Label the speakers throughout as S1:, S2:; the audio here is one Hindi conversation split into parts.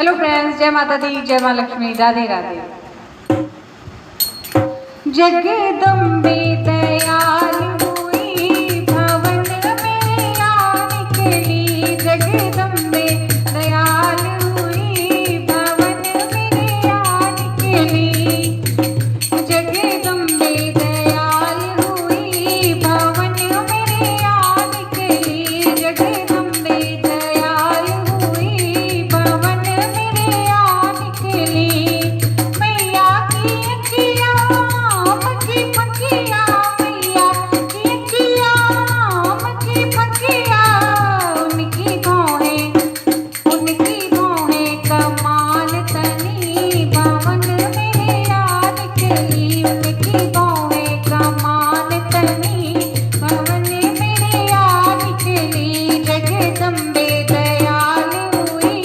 S1: हेलो फ्रेंड्स, जय माता दी, जय माँ लक्ष्मी, राधे राधे। जगदम्बे दयाल हुई, भवन में आ निकली। जगदम्बे दयाल हुई, भवन में आ निकली। जगदम्बे दयाल हुई, भवन में आ निकली। जगदम्बे दयाल हुई, भवन में आ निकली। मैया की अखियाँ मक्खी पक्कियाँ, मैया की अखियाँ मक्खी पक्कियाँ। उनकी भौहें कमाल तनी, भवन में आ निकली। उनकी भौहें कमाल तनी, भवन में आ निकली। जगदम्बे दयाल हुई,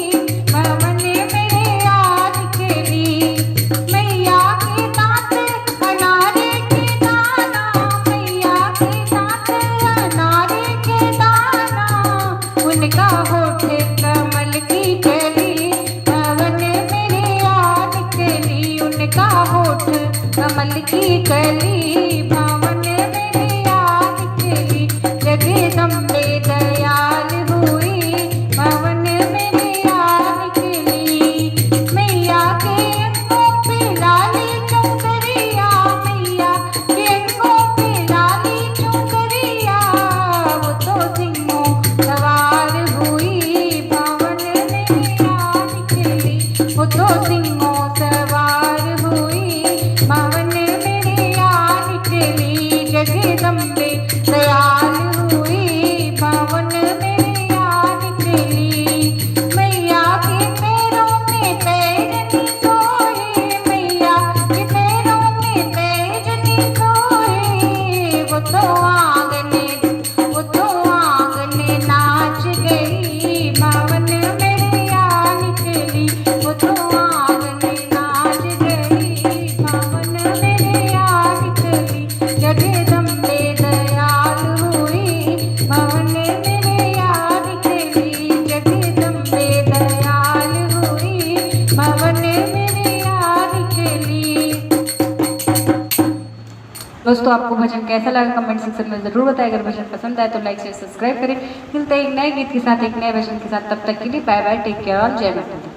S1: भवन में आ निकली। मैया के दांत अनारे के दाना, मैया के दांत अनारे के दाना। उनका होठ कमल की कली, भवन में आ निकली। उनका होठ कमल की कली, भवन में आ निकली। जगदम्बे दयाल हुई, भवन में आ निकली। मैया के अंगों पे लाली चुनरिया, मैया के अंगों पे लाली चुनरिया। वो तो सिंहों सवार हुई, भवन में आ निकली। वो तो सिंहों सवार हुई, भवन में आ निकली। जगदम्बे दयाल हुई, भवन में आ निकली। मैया के पैरों में पैजनी सोहे, मैया के पैरों में पैजनी सोहे। वो तो आंगने नाच गई, भवन में आ निकली। वो तो आंगने नाच गई, भवन में आ निकली। जगदम्बे दयाल हुई, भवन में आ निकली। जगदम्बे दयाल हुई, भवन में आ निकली। दोस्तों, आपको भजन कैसा लगा कमेंट सेक्शन में जरूर बताएं। अगर भजन पसंद आए तो लाइक शेयर सब्सक्राइब करें। मिलते हैं एक नए गीत के साथ, एक नए भजन के साथ। तब तक के लिए bye bye, take care all, जय माता दी।